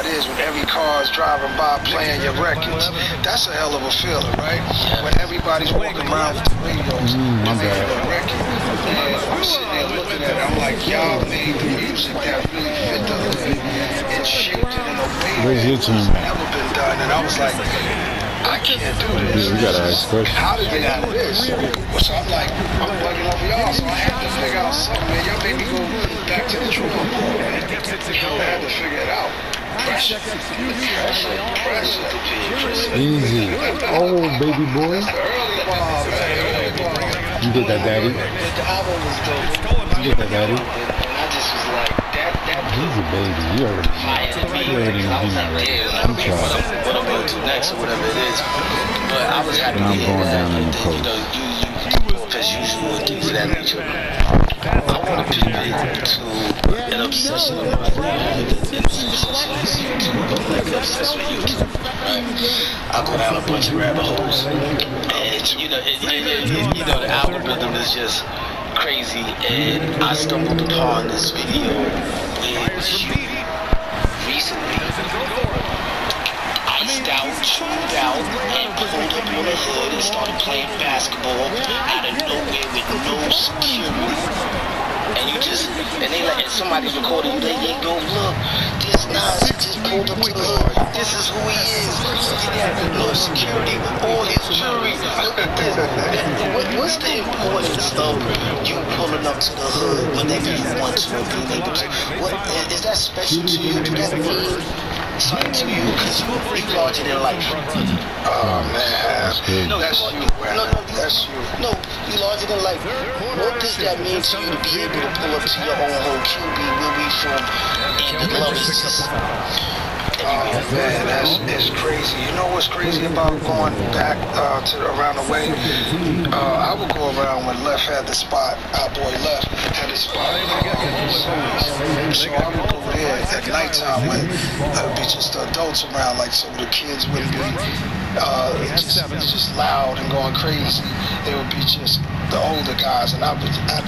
how it is when every car is driving by playing your records. That's a hell of a feeling, right? When everybody's walking around with the radios and making a record. And I'm sitting there looking at it, I'm like, y'all made the music that really fit the hood and shaped it in a way that's never been done. And I was like, I can't do this. Yeah, we gotta ask questions. How to get out of this? So I'm like, I'm bugging off y'all, so I had to figure out something, man. Y'all made me go back to the drawing board, man. I had to figure it out. Pressure. Easy. Oh, baby boy. You get that, daddy? The album was dope. You get that, daddy? And I just was like, that He's a baby. You already know he's not ready. I'm trying. What I'm going to next or whatever it is. But I was happy And I'm to hear going that. down in the You know, you as usual and things of that nature. I want to pivot to an obsession of mine. An obsession to obsessed with YouTube. Right? I go down a bunch of rabbit holes. And you know, the algorithm is just crazy. And I stumbled upon this video with you recently. Iced out, chewed out, and pulled up on the hood and started playing basketball out of nowhere with no security. And you just, and they like, and somebody's recording you, they go, look, this Nas, he just pulled up to the hood. This is who he is. He had no security, all his jewelry. Look at this. What's the importance of you pulling up to the hood whenever you want to or being able to? What, is that special to you? Do that mean something to you? Because you larger than life. Oh man, No, that's you, man. That's you. No, you larger than life. What does that mean to you to be able to pull up to your own home QB where we from and the love is just Oh man, it's crazy. You know what's crazy about going back to around the way? I would go around when Left had the spot. Our boy Left had the spot. So I would go there at nighttime when there'd be just adults around, like some of the kids wouldn't be. It's just loud and going crazy. It would be just the older guys, and I'd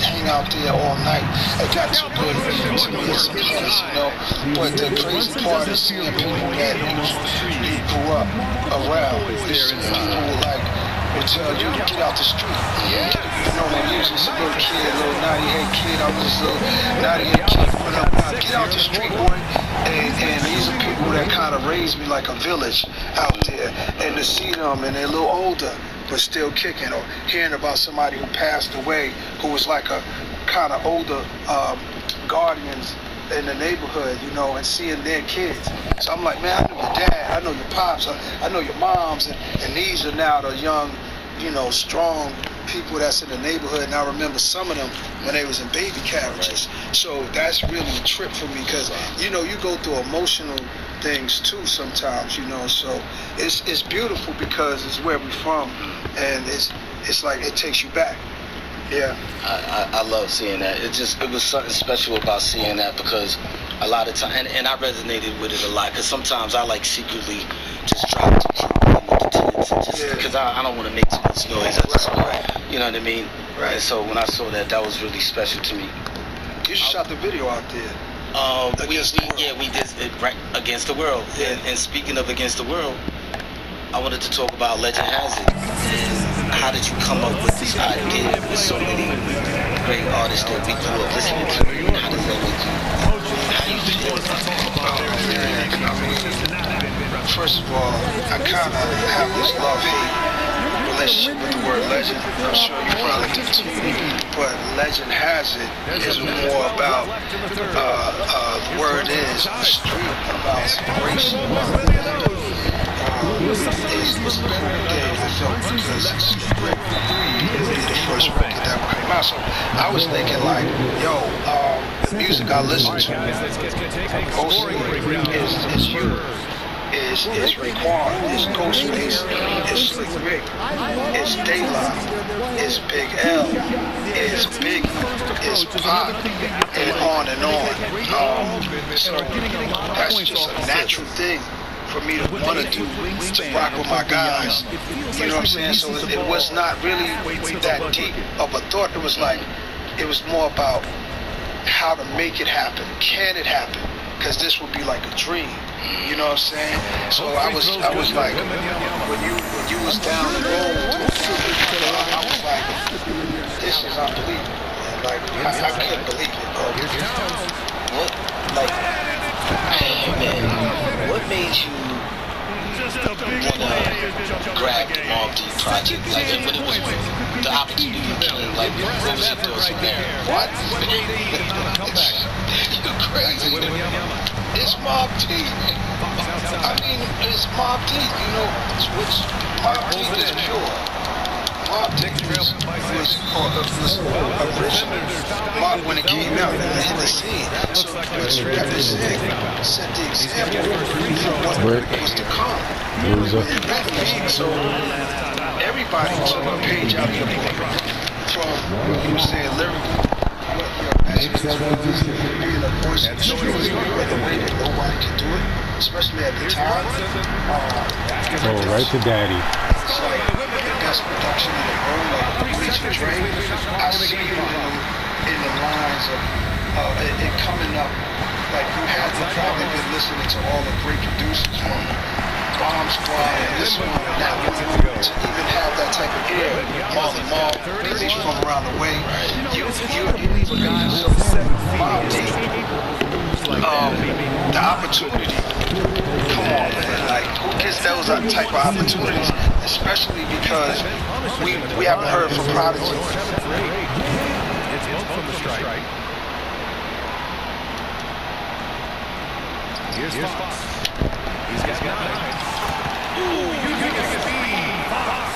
hang out there all night. It got too good to me at some points, you know. But the crazy part is seeing people that you grew up around. You see people like would tell you to get out the street. You know, when you was just a little kid, a little 98 kid, I was a little 98 kid growing up. Now, get out the street, boy. And these are people that kind of raised me like a village out there. And to see them, and they're a little older, but still kicking, or hearing about somebody who passed away, who was like a kind of older guardians in the neighborhood, you know, and seeing their kids. So I'm like, man, I know your dad, I know your pops, I know your moms, and these are now the young, you know, strong people that's in the neighborhood. And I remember some of them when they was in baby carriages. So that's really a trip for me, because, you know, you go through emotional things too sometimes, you know. So it's beautiful because it's where we're from, and it's like it takes you back. Yeah. I love seeing that. It was something special about seeing that, because a lot of time, and I resonated with it a lot, because sometimes I like secretly just drop the just because I don't want to make too much noise. I just want, you know what I mean? Right. And so when I saw that, that was really special to me. You just shot the video out there. We did it right Against the World. Yeah. And speaking of Against the World, I wanted to talk about Legend Has It. And how did you come up with this idea with so many great artists that we grew up listening to? How does that make you? How do you feel about that? First of all, I kind of have this love-hate relationship with the word legend. I'm sure you probably do too. But Legend Has It is more about, the word is on the street, about inspiration. It was a cool day, I felt, because it would be the first record that came out. So I was thinking like, yo, the music I listen to mostly is you. Is Raekwon, is Ghostface, is Slick Rick, is Daylight, is Big L, is Biggie, is Pac, and on and on. So that's just a natural thing for me to want to do, to rock with my guys. You know what I'm saying? So it was not really that deep of a thought. It was more about how to make it happen. Can it happen? because this would be like a dream. You know what I'm saying? So I was like, when you was down the road, I was like, this is unbelievable. And like, I couldn't believe it, bro. What, like, man, what made you wanna grab the Mobb Deep project? Like, and when it was the opportunity came, like, what was your thoughts from there? What? You crazy. It's Mobb Deep. I mean, it's Mobb Deep, you know, which Mobb Deep is pure. Mobb Deep was original. Mobb, when it came out, it hit the scene. So what you got to say, set the example of what was to come. So everybody took a page out of your book from what you were saying lyrically. What your passion was, being a voice of choice, the way that nobody can do it, especially at the time. Oh, right to daddy. It's like the best production in the world, like Bleach and Dre. I see it in the lines of it coming up. Like you had to probably been listening to all the great producers from Bomb Squad and this one and that one to even have that type of ear. Marley Marl, because he's from around the way. Mobb Deep, the opportunity. Come on, man. Like, who gets those type of opportunities? Especially because we haven't heard from Prodigy. Here's Fox. He's got 9. Ooh, you can see Fox.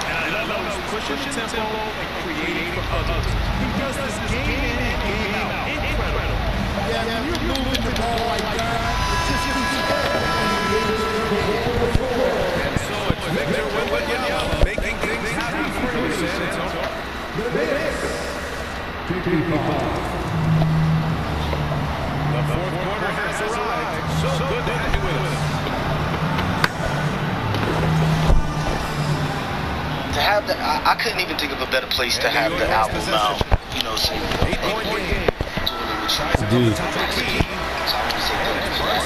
And I love pushing the tempo and creating for others. He does this game in and game out. Incredible. Yeah, when you're moving the ball like that, it just and so it's Victor Wembanyama making things happen for San Antonio. The fourth quarter has arrived. So good to have you with us. To have the, I couldn't even think of a better place to have the album out. You know, so 8-point game. Dude. So I want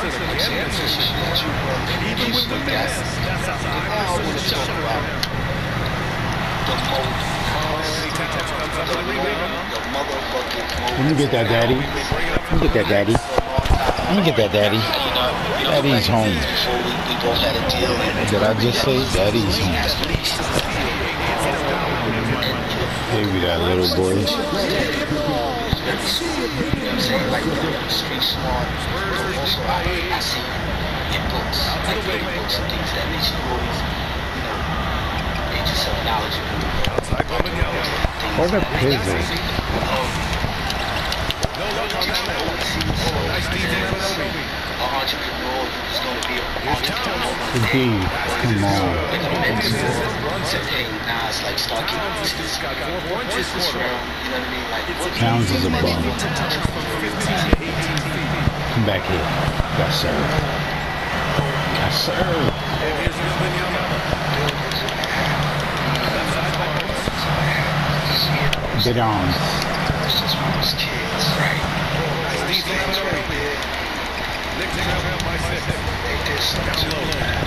to say thank you for that. Even with the mess, that's how Now I want to talk about the motherfucking. Let me get that, daddy. Let me get that, daddy. Let me get that, daddy. Daddy's home. Before we both had a deal. Did I just say daddy's home? Maybe that little boy. You know what I'm saying? Like, street smart, but also I see in books, like reading books and things that makes you always, you know, they just have knowledgeable. What a pivot. An entrepreneur who's going to be an entrepreneur. Indeed. Come on. Hey, nah, it's like start getting into this business realm, you know what I mean? Like, what Pounds is a bum. Come back here. Yes, sir. Yes, sir. Get on. It's just one of those kids, right? These things right there, they did something to me, man.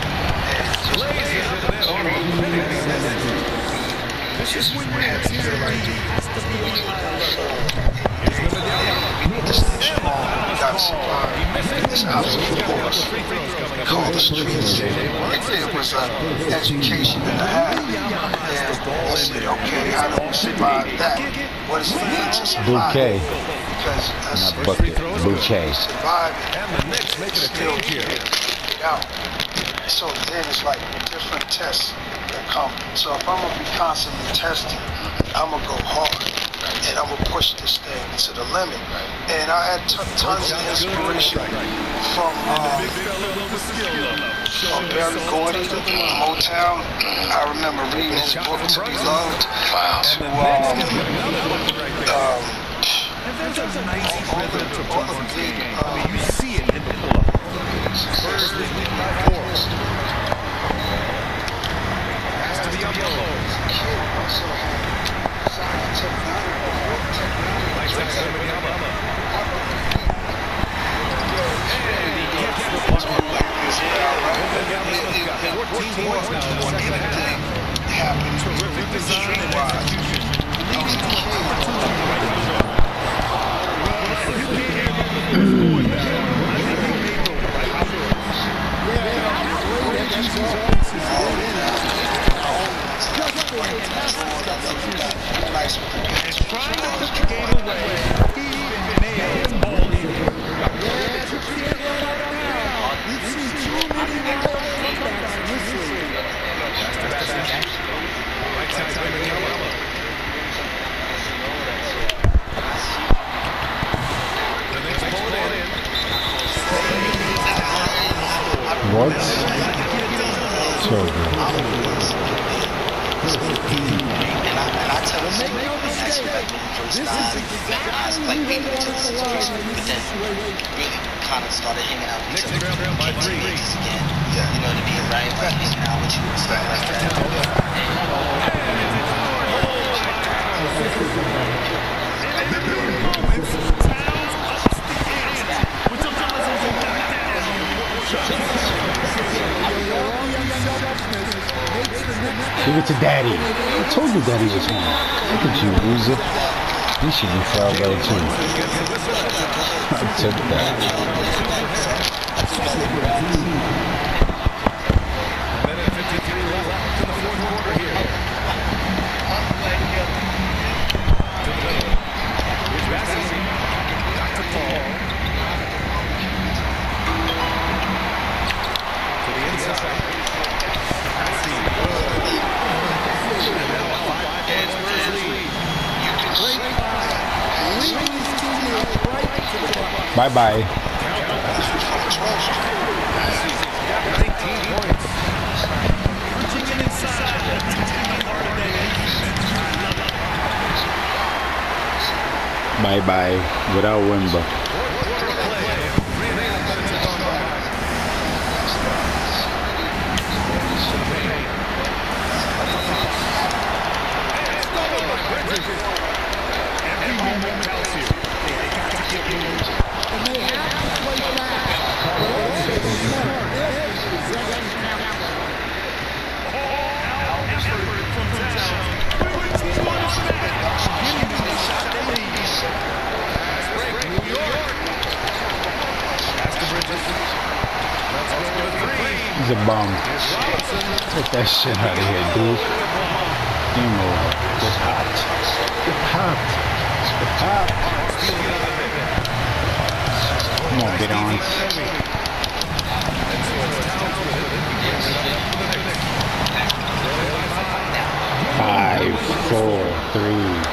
This is when we have to feel like we need to stay strong. We got to survive this obstacle course called the streets. It was an education and a half. And I said, okay, how do we survive that? What does it mean to survive? Bouquet. Because that's Not bucket. Bouquet. surviving, still get out. So then it's like different tests that come. So if I'm gonna be constantly testing, I'm gonna go hard and I'm gonna push this thing to the limit. And I had tons of inspiration from Barry Gordy, Motown. I remember reading his book To Be Loved. All the big, you see it in the pull-up. First, has to be on the low. more than anything happened. Terrific design and Street-wise. And trying to put the game away, he may have balled in. Right side to Manila. The next ball in. What? So good. And I tell him, that's like when he first started, I was like being into the situation, but then really kind of started hanging out with each other, became teenagers again, you know what I mean, right? Like hanging out with you and stuff like that. Give it to Daddy. I told you Daddy was home. Look at you, loser. You should be proud of too. I took that. Bye-bye. Bye-bye. Without Wimber. Every moment counts here. They got to get moving. And they have to play back. All effort from Towns. Getting the shot they need. Fast break, New York. That's the Bridges. Let's go with the three. He's a bum. Take that shit out of here, dude. Game over. Get hot. Get hot. Get hot. Come on, get on. 5, 4, 3.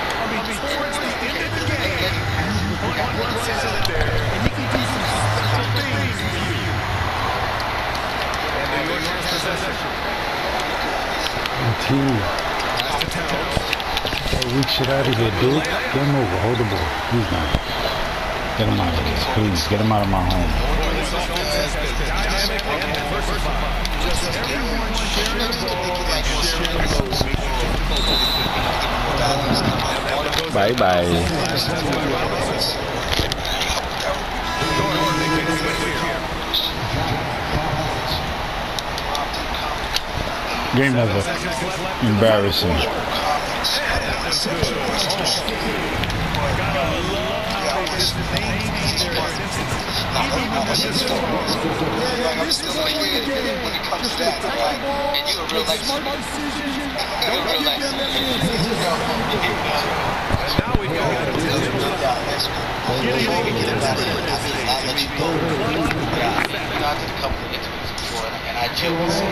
Team. Weak shit out of here, dude. Get him over. Hold the ball. He's not. Get him out of here. Please, get him out of my home. Bye-bye. Game over. Embarrassing. I'm still a kid when it comes to that, right? And you a real life student. You a real life student. And now we go. I'll let you go. But I did a couple of interviews before, and I joked and said,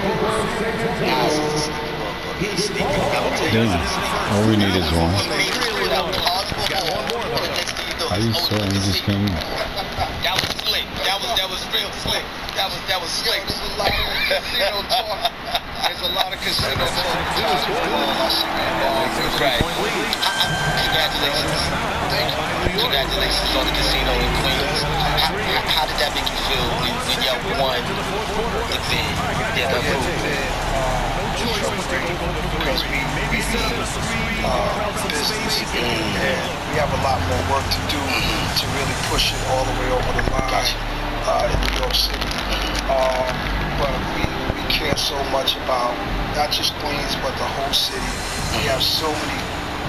Nas is a sneaky motherfucker. He's sneaky. Yeah. All we need is one. How you saw him just came in? That was slick. That was real slick. That was slick. There's a lot of casino talk. There's a lot of casino talk. Right. Congratulations. Thank you. Congratulations on the casino in Queens. How did that make you feel when y'all won the bid? Yeah, that was because we business and we have a lot more work to do to really push it all the way over the line in New York City. But we much about not just Queens, but the whole city. We have so many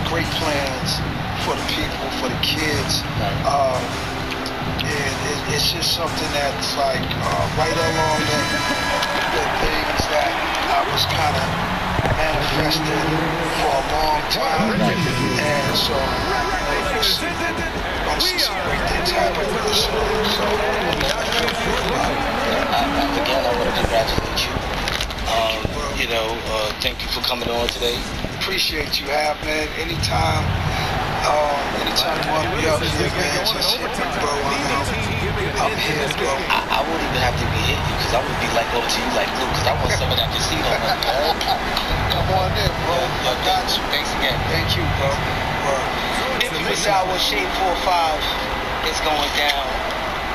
great plans for the people, for the kids. And it's just something that's like right along the things that I was kind of manifesting for a long time. And so I'm see some great things happen with this. So again, I want to congratulate you. Thank you for coming on today. Appreciate you, man. Anytime you want to be up here, man, just hit me, bro. I'm here, bro. I won't even have to be hit you because I would be like over to you like Luke because I want some of that casino money. Come on in, bro. I got you. Thanks again. Thank you, bro. Infamous Hour Shade 45 is going down.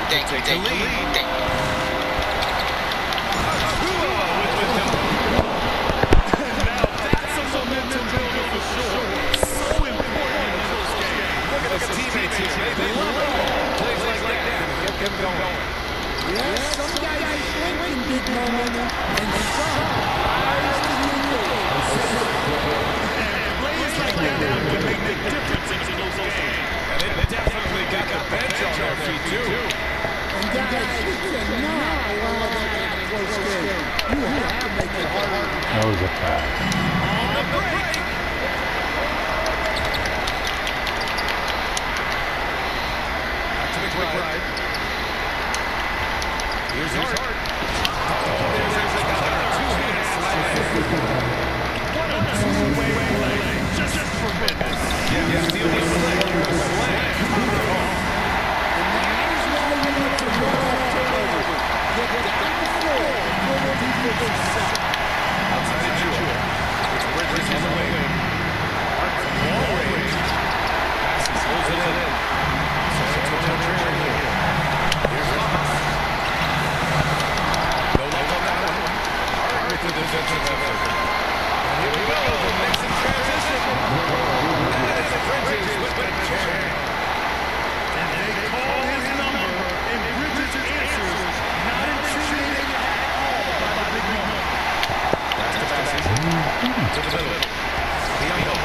Thank you. Teammates here, they love it. Plays like that, get them going. Yeah, some guys swing in big moments, and some rise to the occasion. And plays like that can make the difference in those games. And it definitely got the bench on their feet too. And guys, you cannot allow that in a close game. You have to make it harder. That was a foul. On the break. Right. Here's Hart. There's another two-hand slam. What a two-way play. Just tremendous. Yeah, feel the play. Slam. And that is why you need to run that turnover. Get down the floor before the defense is set. Outside the Jewel. It's Bridges on the way. Hart from long range. Passes, holds it in. Defensive effort. And here we go. The next transition. And it's Bridges with the chair. And they call his number. And Bridges answers. Not intimidated at all by the big moment. That's the basket. To the middle. Biombo.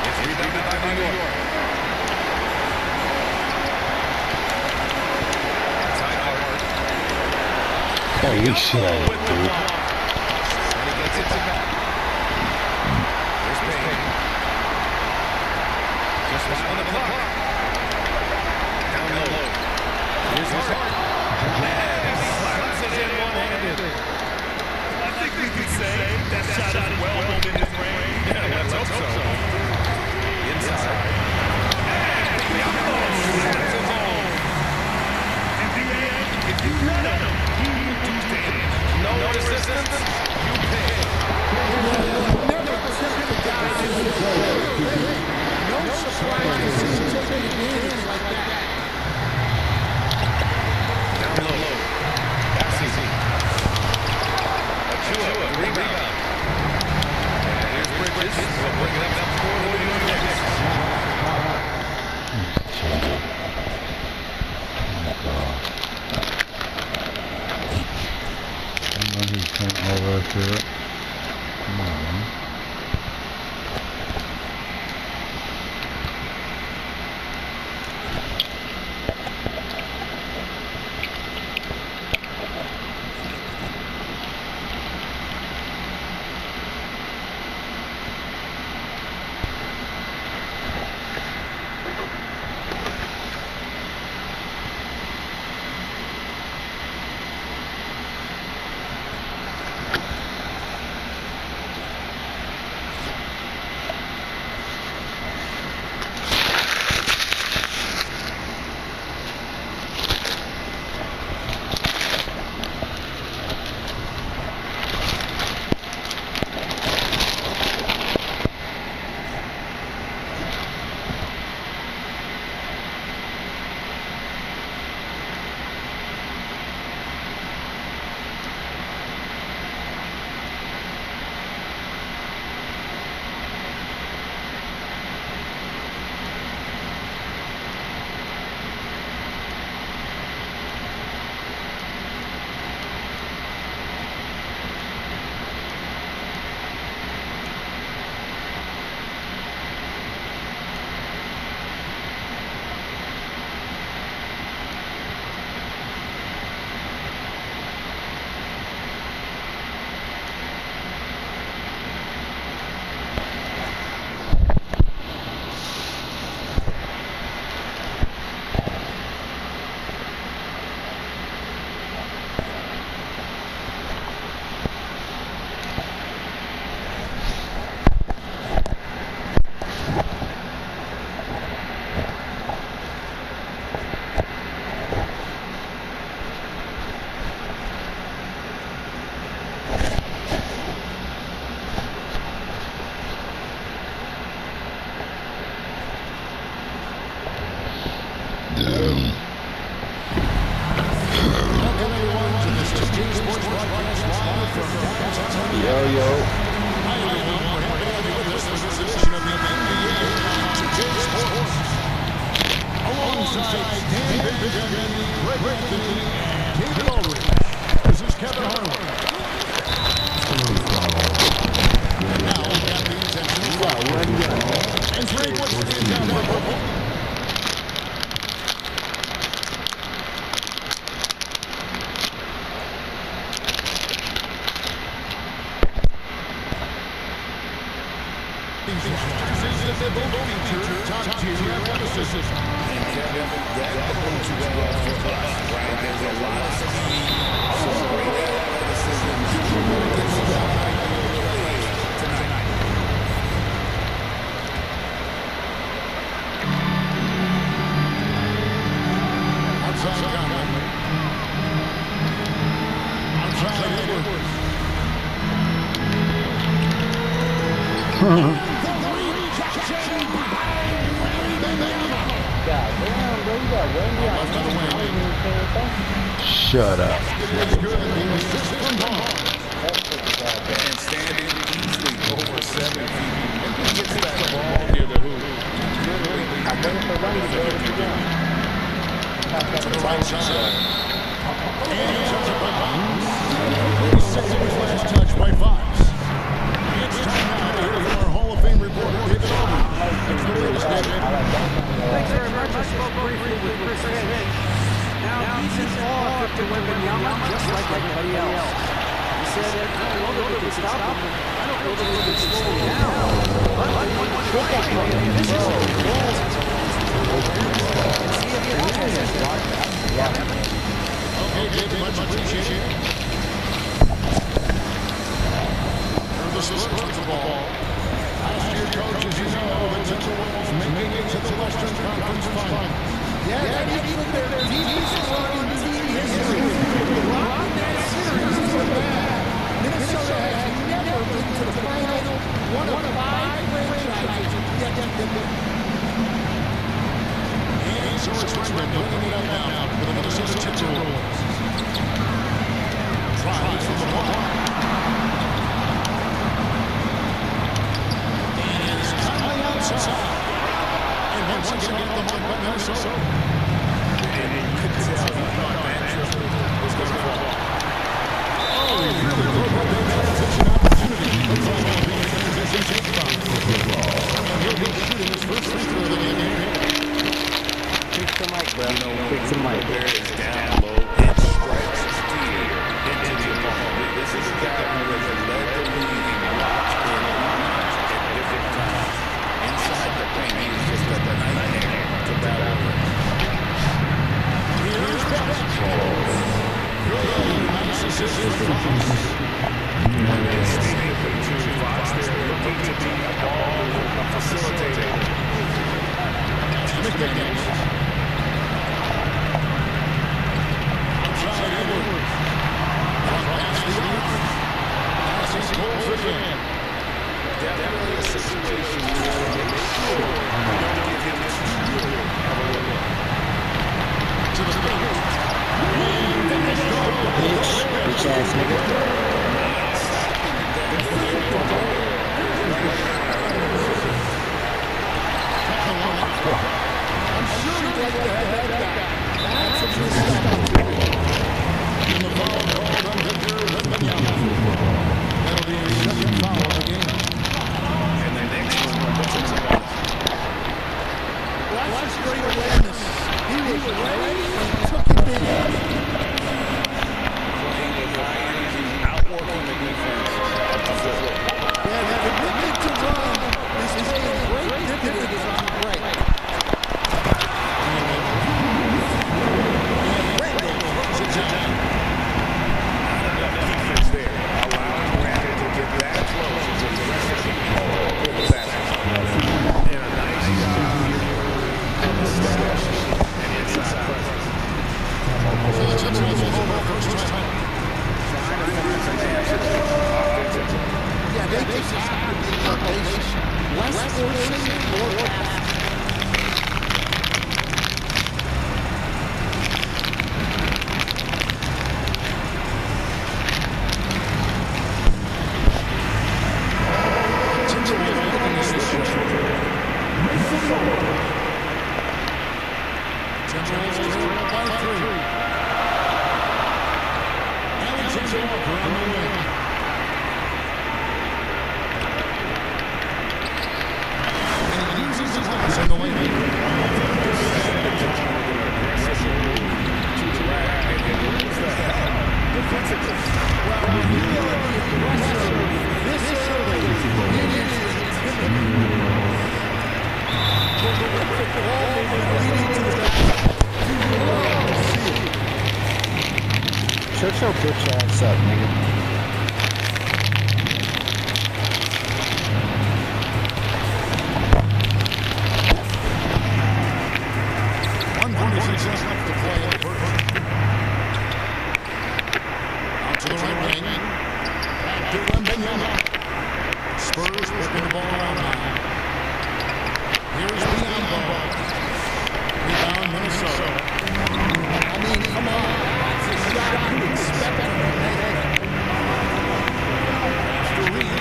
It's rebounded by New York. Holy shit, I did, dude. And he gets it to back. Here's Payne. Just on the clock. Down low. Here's Hart. And he slams it in one-handed. I think we could say that shot is well within his range. Yeah, let's hope so. Inside. And Biombo slams his own. In the end, if you let him, no assistance, you pay. Never accept the guys in the goal. No surprise to see him taking advantage like that. Down low. That's easy. Achua, rebound. And here's Bridges. We'll bring it up for the New York Knicks. Over to it. Come on. both feature top-tier athleticism. And Kevin, that bodes well for us, right? There's a lot of speed, some great athleticism. We're going to get some plays tonight. Outside Conley. Outside Edwards. Shut up. And standing easily over 7 feet. And he gets that ball near the hoop. To the right side. And he's set to his last touch by Fox. It's time now to hear from our Hall of Fame reporter, David Owen. Thanks very much. I spoke briefly with Chris Hayes. Now, he's in awe of Victor Wembanyama, just like everybody else. He said, I don't know that we can stop him. I don't know that we can slow him down. But I want to try and play him. This is what he does. And see if he has it. Okay, David, much appreciated. The Spurs with the ball. Last year, coach, as you know, the Timberwolves making it to the Western Conference Final. Yeah, that is their deepest run in team history. Rocking that series is so bad. Minnesota has never been to the final. One of 5 franchises to get them. And so it's Redmond bringing it up now for the Minnesota Timberwolves. Tries from the ball. And once again, the mark by Minnesota. And you could tell he thought that triple was going to fall. Oh, he really broke up that transition opportunity. Looks like he'll be in transition take-off. And he'll be shooting his first free throw of the game here. Fix the mic, bro. Fix the mic. There is down low and strikes speed into the opponent. This is a guy who has led the league in blocks and rebounds at different times. Inside the paint, he is just a nightmare to battle with. Here's nice assist from Fox. And it's Steve to Fox there, looking to be a ball facilitator. McDaniels. Outside Edwards. Past the arc. Passing Cole again. Definitely a situation where make sure you don't give him this really of a look. To the paint. Bitch ass nigga. I'm sure you'd like to have that guy. That's a true stop. And the foul called on Victor Wembanyama. That'll be his second foul of the game. And the next one puts it on. That's great awareness. He was ready and took advantage. Playing a high energy, outworking the defense at the floor. Yeah, the commitment to run is paying great dividends on the break. terrific ball movement leading to the basket. You love to see it. Shut your bitch ass up, nigga. 1:46 left to play in the first. Out to the right wing. Back to Wembanyama. Spurs whipping the ball around now. Here's Biombo. Rebound Minnesota. I mean, come on. That's a shot you expect from a head. After Reed.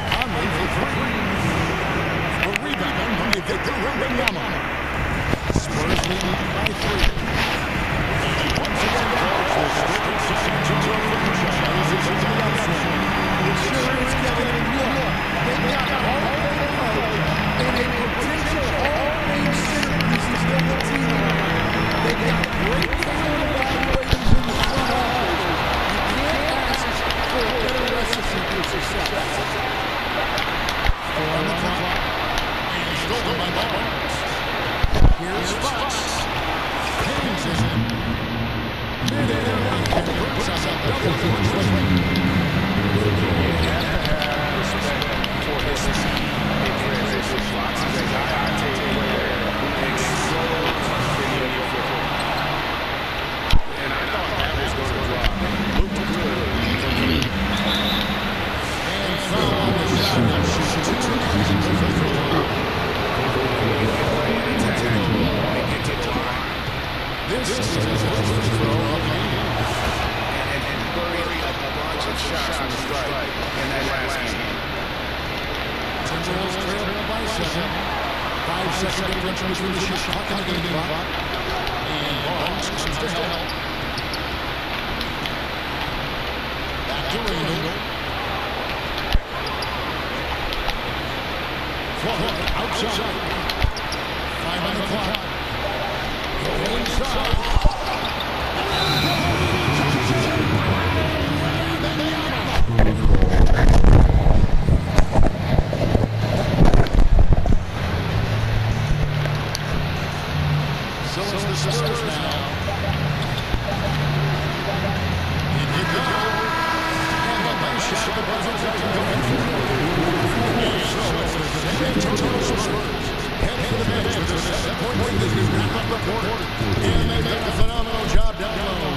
Conley for three. A rebound from Victor Wembanyama. Spurs leading by three. Once again, the strict San Antonio franchise is in the upswing. It sure is, Kevin, and look, they got all they like and a potential all-range centerpiece is still the team. They got great talent evaluators in the front office. You can't ask for a better recipe for success. On the clock, and stolen by Barnes. Here's Fox. Haynes is in. Mid-air, and Brooks has a double for this is a throw of and buried a bunch of shots on the strike in that last game. Timberwolves trail by 7. 5-second differential between the shot and the game clock. And Barnes comes to help. Back to Randall. Flood outside. 5 on the clock. Go inside. So it's the Spurs now. In you go. And the nice shot of the buzzer. So it's the San Antonio Spurs. Head for the bench with a 7-point lead as we wrap up the quarter. And they make a phenomenal job down low.